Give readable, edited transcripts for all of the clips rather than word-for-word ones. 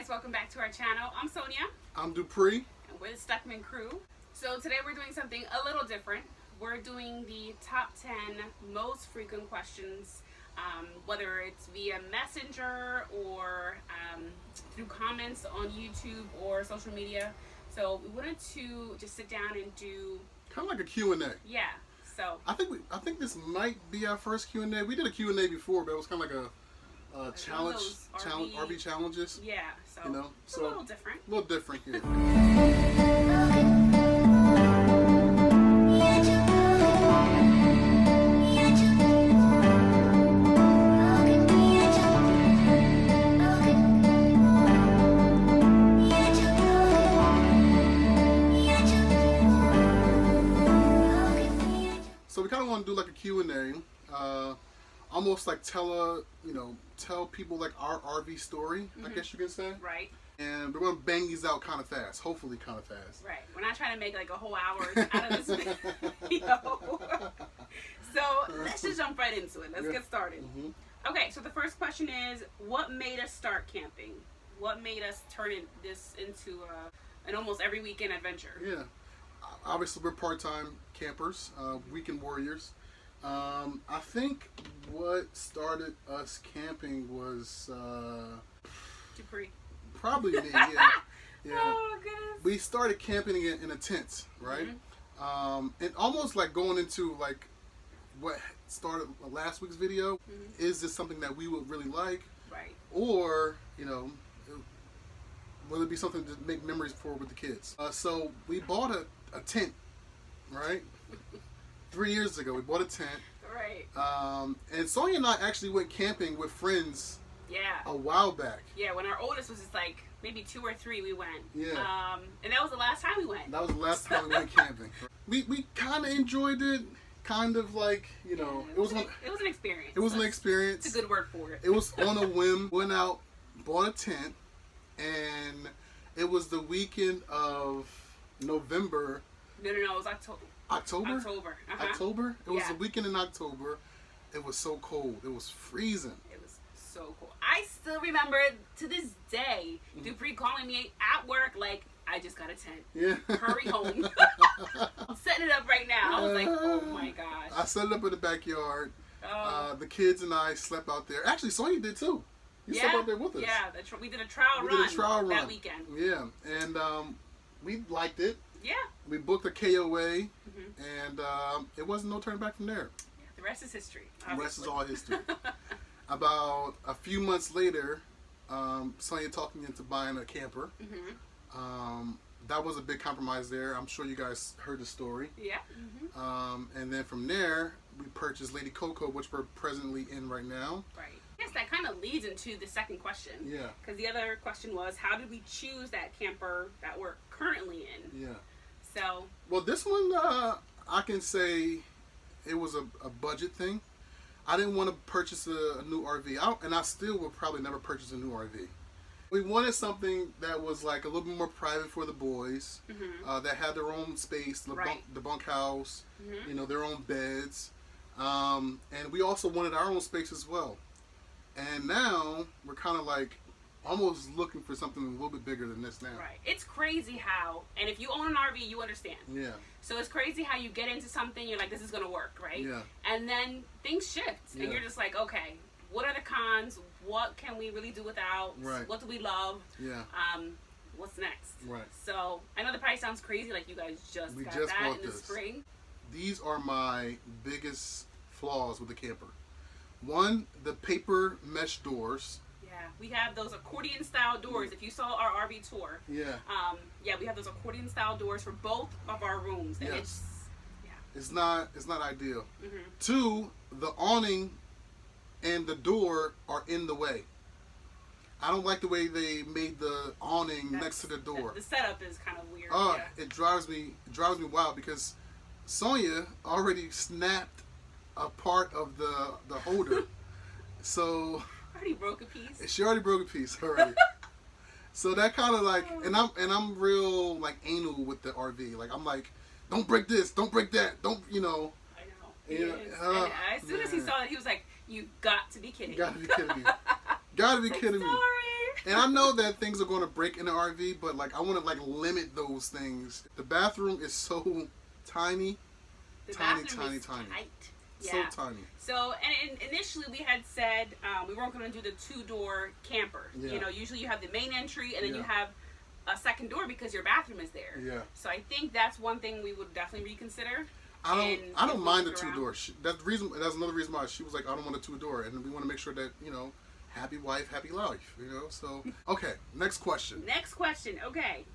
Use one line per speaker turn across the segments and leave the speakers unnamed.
welcome back to our channel. I'm Sonia.
I'm Dupree.
And we're the Stuckman crew. So today we're doing something a little different. We're doing the top 10 most frequent questions, whether it's via messenger or through comments on YouTube or social media. So we wanted to just sit down and do
kind of like a Q&A.
Yeah. So
I think this might be our first Q&A. We did a Q&A before, but it was kind of like a challenge, RV challenges.
Yeah, so
you know,
it's a little different.
A little different here. So we kind of want to do like a Q&A. Almost like tell people like our RV story, I guess you can say.
Right.
And we're gonna bang these out kind of fast, hopefully kind of fast.
Right. We're not trying to make like a whole hour out of this video. So let's just jump right into it. Let's get started. Okay. So the first question is, what made us start camping? What made us turn this into an almost every weekend adventure?
Yeah. Obviously, we're part-time campers, weekend warriors. I think what started us camping was
Dupree.
Probably me. Yeah.
Oh goodness.
We started camping in a tent, right? And almost like going into like what started last week's video. Is this something that we would really like?
Right.
Or will it be something to make memories for with the kids? So we bought a tent, right? 3 years ago, we bought a tent.
Right.
And Sonia and I actually went camping with friends.
Yeah.
A while back.
Yeah, when our oldest was just like maybe 2 or 3, we went.
Yeah.
And that was the last time we went.
That was the last time we went camping. We kind of enjoyed it. Kind of like, it was an
experience.
It was an experience.
It's a good word for it.
It was on a whim. Went out, bought a tent, and it was the weekend of November.
No, it was October.
October? October? It was
Yeah.
a weekend in October. It was so cold. It was freezing.
It was so cool. I still remember to this day Dupree calling me at work like, I just got a tent.
Yeah.
Hurry home. I'm setting it up right now. I was like, oh my gosh.
I set it up in the backyard.
Oh.
The kids and I slept out there. Actually, Sonia did too. You slept out there with us.
Yeah, we did a trial run that weekend.
Yeah, and we liked it.
Yeah.
We booked a KOA, and it wasn't no turning back from there.
Yeah, the rest is history.
Obviously. The rest is all history. About a few months later, Sonia talked me into buying a camper. That was a big compromise there. I'm sure you guys heard the story.
Yeah.
And then from there, we purchased Lady Coco, which we're presently in right now.
Right. Yes, that kind of leads into the second question.
Yeah. Because
the other question was, how did we choose that camper that we're currently in?
Yeah.
So.
Well, this one, I can say it was a budget thing. I didn't want to purchase a new RV. And I still will probably never purchase a new RV. We wanted something that was like a little bit more private for the boys, that had their own space, the bunkhouse, their own beds. And we also wanted our own space as well. And now we're kind of like almost looking for something a little bit bigger than this now.
Right. It's crazy how, and if you own an RV, you understand.
Yeah.
So it's crazy how you get into something, you're like, this is going to work, right?
Yeah.
And then things shift, and you're just like, okay, what are the cons? What can we really do without?
Right.
What do we love?
Yeah.
What's next?
Right.
So I know the price sounds crazy, like you guys just got that in the spring.
These are my biggest flaws with the camper. One, the paper mesh doors.
Yeah, we have those accordion style doors. If you saw our RV tour.
Yeah.
We have those accordion style doors for both of our rooms, and
it's not ideal. 2, the awning and the door are in the way. I don't like the way they made the awning next to the door.
The setup is kind of weird.
It drives me wild because Sonia already snapped a part of the holder. So
already broke a piece.
She already broke a piece already. So that kind of like, and I'm real like anal with the RV. Like I'm like, don't break this, don't break that, don't I know.
And as soon as he saw it, he was like, "You got to be kidding!"
Got to be kidding me! Got to be kidding me!
Sorry.
And I know that things are going to break in the RV, but like I want to like limit those things. The bathroom is so tiny, tiny.
Tight.
So
Yeah.
tiny.
So, and initially we had said we weren't going to do the 2-door camper.
Yeah.
You know, usually you have the main entry and then you
Yeah.
have a second door because your bathroom is there.
Yeah.
So I think that's one thing we would definitely reconsider.
I don't mind the
look around.
2-door. That's another reason why she was like, I don't want a 2-door, and we want to make sure that happy wife, happy life. So okay. Next question.
Next question. Okay.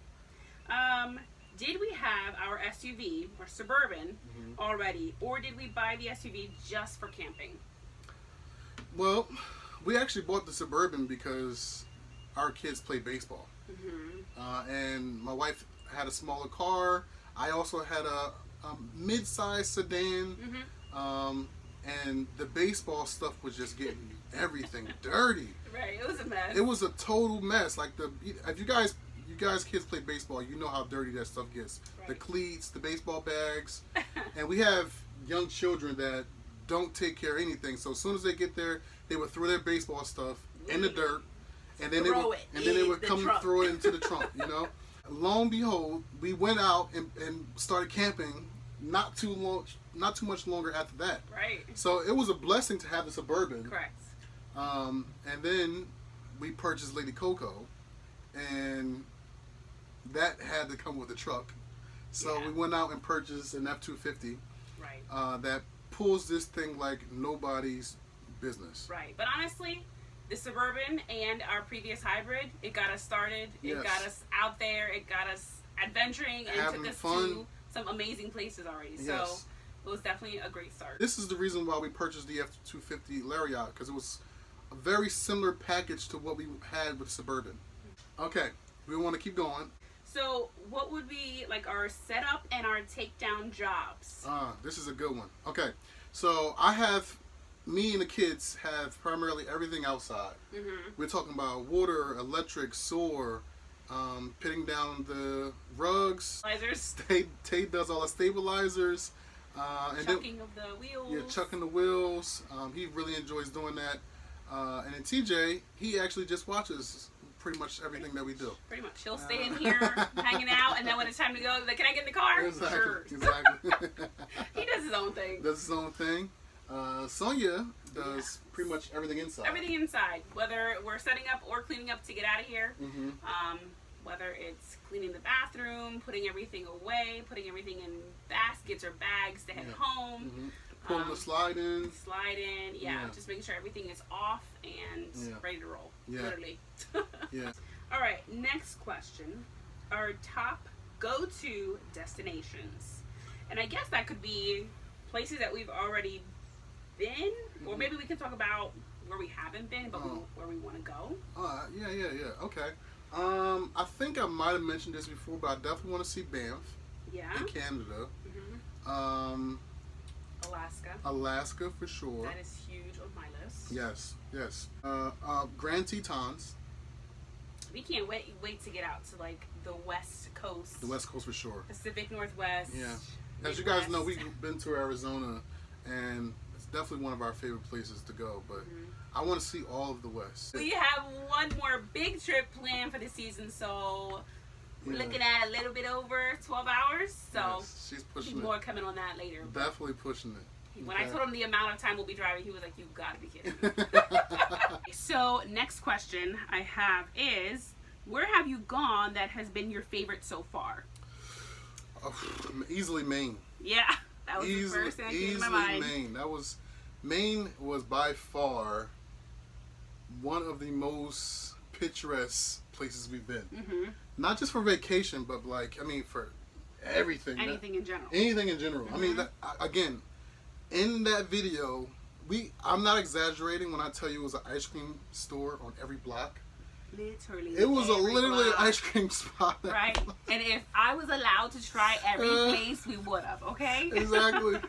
Did we have our SUV or Suburban already, or did we buy the SUV just for camping?
Well, we actually bought the Suburban because our kids play baseball, and my wife had a smaller car. I also had a mid-sized sedan, and the baseball stuff was just getting everything dirty.
Right, it was a mess.
It was a total mess. Like if you guys kids play baseball, you know how dirty that stuff gets.
Right.
The cleats, the baseball bags, and we have young children that don't take care of anything. So as soon as they get there, they would throw their baseball stuff in the dirt, and then they would come and throw it into the trunk. Lo and behold, we went out and started camping. Not too much longer after that.
Right.
So it was a blessing to have the Suburban.
Correct.
And then we purchased Lady Coco, and that had to come with the truck. So we went out and purchased an F-250.
Right.
That pulls this thing like nobody's business.
Right. But honestly, the Suburban and our previous hybrid, it got us started. It got us out there. It got us adventuring and
having
took us
fun.
to some amazing places already. So
Yes.
it was definitely a great start.
This is the reason why we purchased the F-250 Lariat, because it was a very similar package to what we had with Suburban. Okay, we want to keep going.
So what would be like our setup and our takedown jobs?
This is a good one. Okay, so me and the kids have primarily everything outside. We're talking about water, electric, sewer, pitting down the rugs. Tate does all the stabilizers. And
Chucking of the wheels.
Yeah, chucking the wheels. He really enjoys doing that. And then TJ, he actually just watches pretty much everything that we do.
Pretty much. He'll stay in here hanging out, and then when it's time to go, like, can I get in the car?
Exactly.
Sure.
Exactly.
He does his own thing.
Does his own thing. Sonia does pretty much everything inside.
Everything inside, whether we're setting up or cleaning up to get out of here. Whether it's cleaning the bathroom, putting everything away, putting everything in baskets or bags to head home.
Pulling the slide in.
Just making sure everything is off and ready to roll.
Yeah.
Literally.
Yeah.
All right, next question. Our top go-to destinations. And I guess that could be places that we've already been, or maybe we can talk about where we haven't been, but where we want to go.
Yeah. Okay. I think I might have mentioned this before, but I definitely want to see Banff.
Yeah.
In Canada. Alaska for sure.
That is huge on my list.
Yes. Grand Tetons.
We can't wait to get out to like the West Coast.
The West Coast for sure.
Pacific Northwest.
Yeah. As you guys know, we've been to Arizona, and it's definitely one of our favorite places to go. But I want to see all of the West.
We have one more big trip planned for the season, so we're looking at a little bit over 12 hours. So
she's pushing
more coming on that later.
Definitely pushing it.
When I told him the amount of time we'll be driving, he was like, "You gotta be kidding me." So next question I have is, where have you gone that has been your favorite so far?
Easily Maine.
Yeah, that was the first thing that came to my mind.
Maine was by far one of the most picturesque places we've been. Not just for vacation, but for everything.
Anything in general.
Anything in general. I mean, again, in that video, I'm not exaggerating when I tell you it was an ice cream store on every block.
Literally.
It was literally an ice cream spot.
Right. And if I was allowed to try every place, we would have, okay?
Exactly.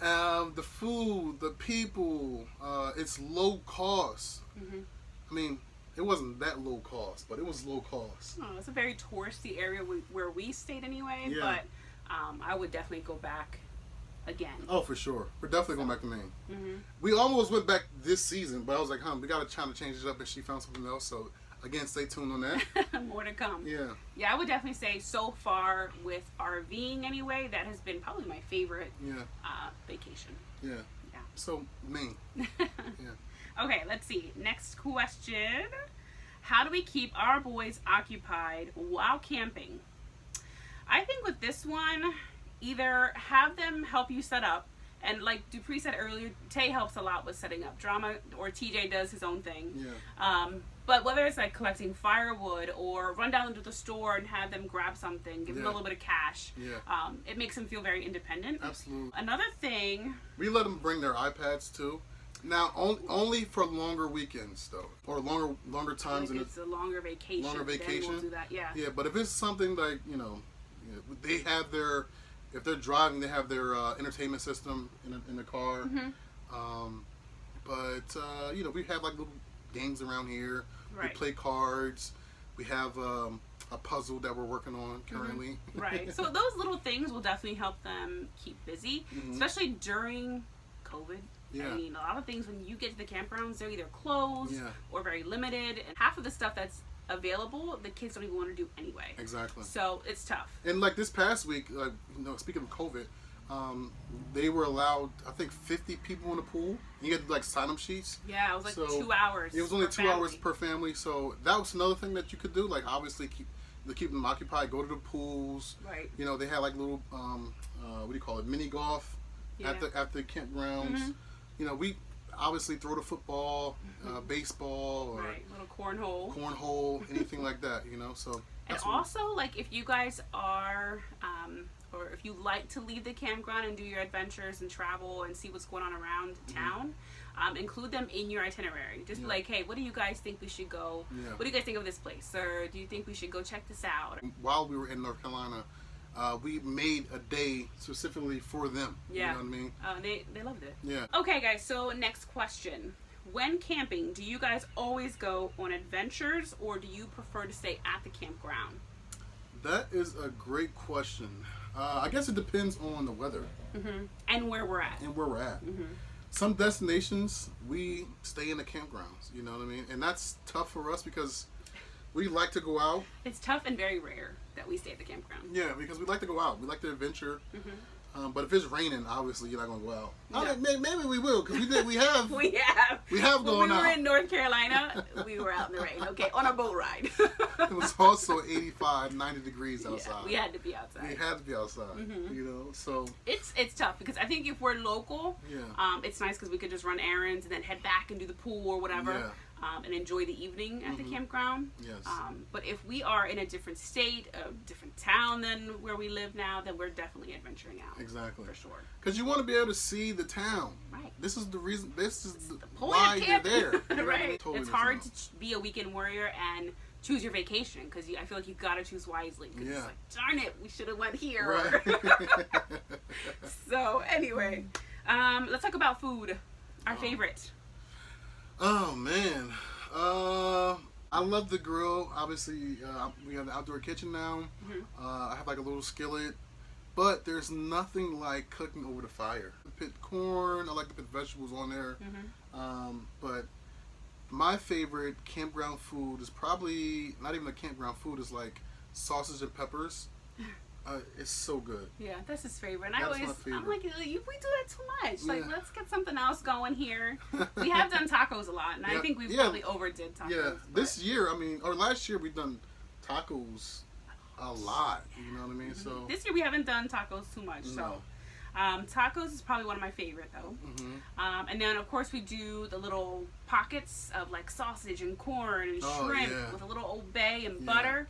The food, the people, it's low cost. I mean, it wasn't that low cost, but it was low cost.
Oh, it's a very touristy area where we stayed anyway,
Yeah.
but I would definitely go back again.
Oh, for sure. We're definitely going back to Maine.
Mm-hmm.
We almost went back this season, but I was like, we got to try to change it up, and she found something else. So, again, stay tuned on that.
More to come.
Yeah.
Yeah, I would definitely say so far with RVing anyway, that has been probably my favorite vacation.
Yeah.
Yeah.
So, Maine. Yeah.
Okay, let's see. Next question. How do we keep our boys occupied while camping? I think with this one, either have them help you set up, and like Dupree said earlier, Tay helps a lot with setting up drama, or TJ does his own thing.
Yeah.
But whether it's like collecting firewood or run down to the store and have them grab something, give them a little bit of cash, it makes them feel very independent.
Absolutely.
Another thing,
we let them bring their iPads too. Now, only for longer weekends though, or longer times.
Like it's a longer vacation.
Longer vacation.
Then we'll do that. Yeah.
Yeah, but if it's something like they have their, if they're driving, they have their entertainment system in the car.
Mm-hmm.
But we have like little games around here.
Right.
We play cards. We have a puzzle that we're working on currently.
Mm-hmm. Right. So those little things will definitely help them keep busy, especially during COVID.
Yeah.
I mean, a lot of things when you get to the campgrounds, they're either closed
Yeah.
or very limited, and half of the stuff that's available, the kids don't even want to do anyway.
Exactly.
So it's tough.
And like this past week, speaking of COVID, they were allowed, I think, 50 people in the pool. You had like sign up sheets.
Yeah, it was like
So
2 hours.
It was only
per
2
family.
hours per family. So that was another thing that you could do. Like obviously keep them occupied. Go to the pools.
Right.
They had like little what do you call it? Mini golf at the campgrounds. We obviously throw the football, baseball, or
little
cornhole, anything like that. So.
And also, like, if you guys are, or if you like to leave the campground and do your adventures and travel and see what's going on around town, include them in your itinerary. Just be like, hey, what do you guys think we should go?
Yeah.
What do you guys think of this place? Or do you think we should go check this out?
While we were in North Carolina, we made a day specifically for them.
Yeah.
You know what I mean?
They loved it.
Yeah.
Okay, guys, so next question. When camping, do you guys always go on adventures, or do you prefer to stay at the campground?
That is a great question. I guess it depends on the weather.
And where we're at.
Some destinations, we stay in the campgrounds, you know what I mean? And that's tough for us because we like to go out.
It's tough and very rare that we stay at the campground.
Yeah, because we like to go out. We like to adventure. But if it's raining, obviously you're not going to go out.
No.
Maybe we will, because we have
we have
going out.
When we were in North Carolina, we were out in the rain, okay, on a boat ride.
It was also 85, 90 degrees outside.
Yeah, we had to be outside.
We had to be outside, so.
It's tough, because I think if we're local, it's nice because we could just run errands and then head back and do the pool or whatever. And enjoy the evening at the campground.
Yes.
But if we are in a different state, a different town than where we live now, then we're definitely adventuring out.
Exactly.
For sure.
Because you want to be able to see the town.
Right.
This is the reason. This is
the point
why
of
you're
camping.
there. You know,
Right.
totally
It's hard to be a weekend warrior and choose your vacation, because I feel like you've got to choose wisely. Cause it's like, darn it, we should have went here.
Right.
So anyway, let's talk about food. Our favorite.
Oh man, I love the grill. Obviously, we have the outdoor kitchen now. I have like a little skillet, but there's nothing like cooking over the fire. I put corn. I like to put vegetables on there. But my favorite campground food is probably not even a campground food. It's like sausage and peppers. It's so good.
Yeah, that's his favorite. And
That's
I'm
my
like,
favorite.
we do that too much. Like,
Yeah.
let's get something else going here. We have done tacos a lot, and I think we probably overdid tacos.
Yeah,
but-
this year, or last year, we've done tacos a lot. You know what I mean? So
This year we haven't done tacos too much. So tacos is probably one of my favorite though. And then of course we do the little pockets of like sausage and corn and shrimp with a little Old Bay and butter.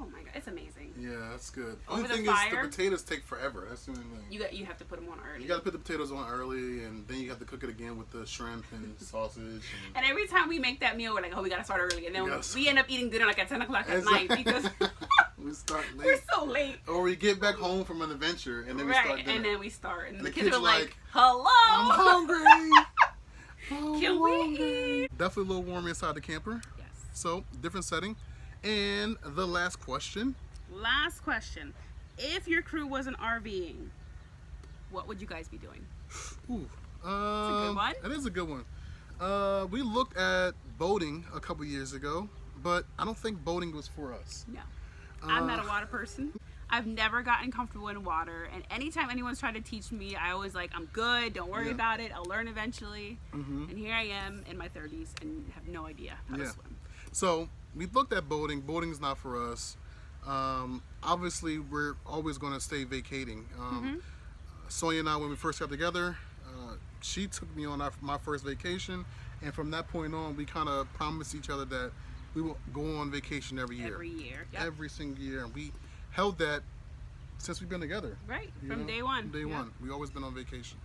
Oh my god, it's amazing.
Yeah, that's good.
Over
Only
the
thing
fire.
is the potatoes take forever. That's the only thing.
You have to put them on early.
You got to put the potatoes on early, and then you have to cook it again with the shrimp and sausage.
And every time we make that meal, we're like, oh, we gotta start early, and then
Yes.
we end up eating dinner like at 10 o'clock at night because
we start late.
we're so late.
Or we get back home from an adventure, and then we start dinner.
And then we start, and the
kids
kids are like,
I'm
hello,
hungry.
can we eat?
Definitely a little warm inside the camper.
Yes.
So, different setting. And the last question.
Last question. If your crew wasn't RVing, what would you guys be doing?
Ooh,
It's a good one.
It is a good one. We looked at boating a couple years ago, but I don't think boating was for us.
No. I'm not a water person. I've never gotten comfortable in water, and anytime anyone's tried to teach me, I always like, I'm good, don't worry about it, I'll learn eventually. And here I am in my 30s and have no idea how to swim.
So we looked at boating. Boating's not for us. Obviously, we're always going to stay vacating. Sonia and I, when we first got together, she took me on my first vacation, and from that point on, we kind of promised each other that we will go on vacation every year.
Every year.
Every single year. And we held that since we've been together.
Right, from day one.
From day one. We've always been on vacation.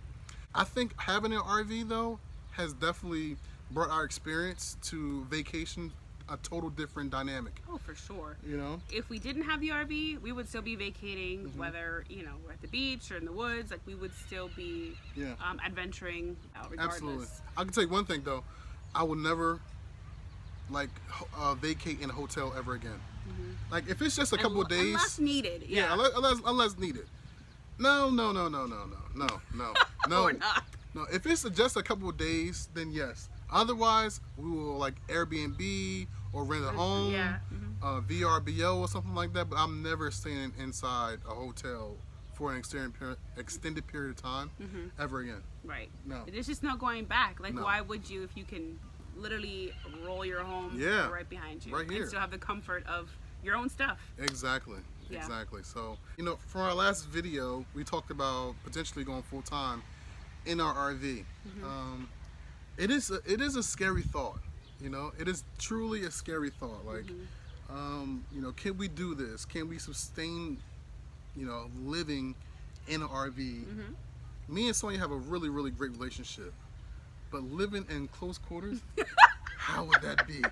I think having an RV, though, has definitely brought our experience to vacation a total different dynamic.
Oh, for sure.
You know?
If we didn't have the RV, we would still be vacating, whether, we're at the beach or in the woods. Like, we would still be adventuring regardless.
Absolutely. I can tell you one thing, though. I will never, vacate in a hotel ever again. Like, if it's just a couple of days.
Unless needed.
Yeah, unless needed. No.
Or not.
No, if it's just a couple of days, then yes. Otherwise, we will Airbnb or rent a home, VRBO or something like that. But I'm never staying inside a hotel for an extended period of time ever again.
Right.
No.
There's just no going back. Like,
No.
why would you if you can literally roll your home right behind you?
Right here.
And still have the comfort of your own stuff.
Exactly.
Yeah.
Exactly. So, for our last video, we talked about potentially going full time in our RV. It is a scary thought. It is truly a scary thought. Can we do this? Can we sustain, living in an RV? Me and Sonia have a really, really great relationship, but living in close quarters, how would that be?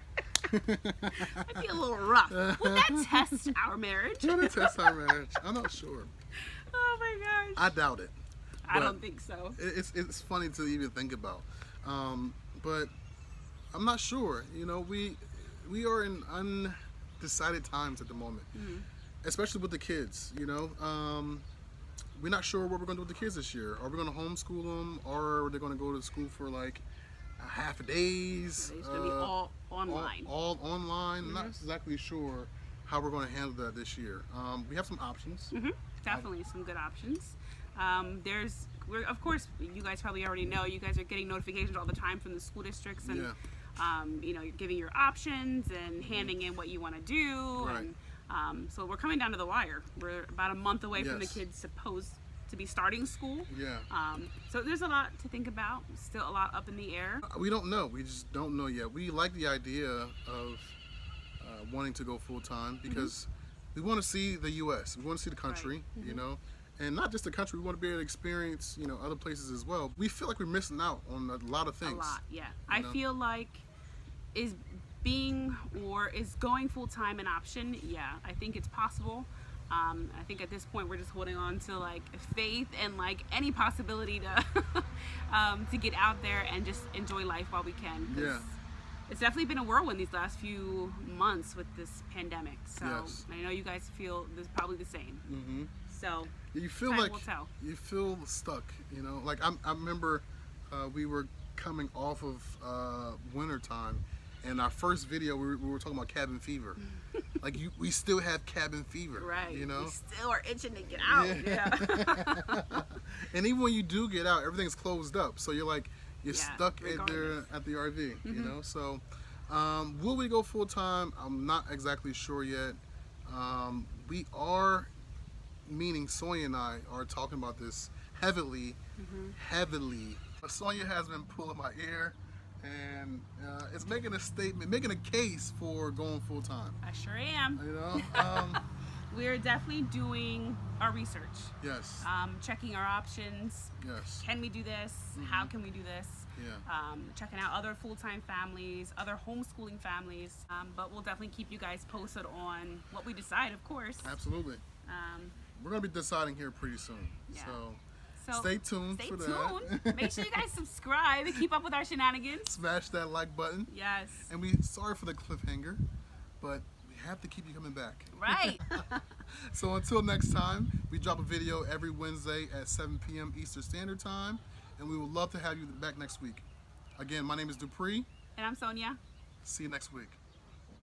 That'd be a little rough. Would that test our marriage?
Would it test our marriage? I'm not sure.
Oh my gosh.
I doubt it.
I don't think so.
It's funny to even think about. But I'm not sure. We are in undecided times at the moment, especially with the kids. We're not sure what we're going to do with the kids this year. Are we going to homeschool them, or are they going to go to school for half a days?
It's going to be all online.
All online. Not exactly sure how we're going to handle that this year. We have some options.
Definitely some good options. Of course, you guys probably already know, you guys are getting notifications all the time from the school districts, and you're giving your options and handing in what you want to do.
Right.
And so we're coming down to the wire. We're about a month away from the kids supposed to be starting school.
Yeah.
So there's a lot to think about. Still a lot up in the air. We
don't know. We just don't know yet. We like the idea of wanting to go full time because we want to see the U.S. We want to see the country. And not just the country, we want to be able to experience, other places as well. We feel like we're missing out on a lot of things.
A lot, yeah. I feel like is going full time an option? Yeah, I think it's possible. I think at this point we're just holding on to faith and any possibility to get out there and just enjoy life while we can.
Yeah.
It's definitely been a whirlwind these last few months with this pandemic. So I know you guys feel this probably the same. So
you feel you feel stuck. I remember we were coming off of winter time, and our first video we were talking about cabin fever. We still have cabin fever,
right?
We
still are itching to get out. Yeah.
And even when you do get out, everything's closed up, so you're stuck at the RV. So will we go full time? I'm not exactly sure yet. We are, meaning Sonia and I are talking about this heavily. Sonia has been pulling my ear, and it's making a statement, making a case for going full time.
I sure am. We're definitely doing our research.
Yes.
Checking our options.
Yes.
Can we do this? How can we do this?
Yeah.
Checking out other full-time families, other homeschooling families. But we'll definitely keep you guys posted on what we decide, of course.
Absolutely. We're going to be deciding here pretty soon.
Yeah.
So stay tuned for
that. Make sure you guys subscribe and keep up with our shenanigans.
Smash that like button.
Yes.
And sorry for the cliffhanger, but we have to keep you coming back.
Right.
So until next time, we drop a video every Wednesday at 7 p.m. Eastern Standard Time, and we would love to have you back next week. Again, my name is Dupree.
And I'm Sonia.
See you next week.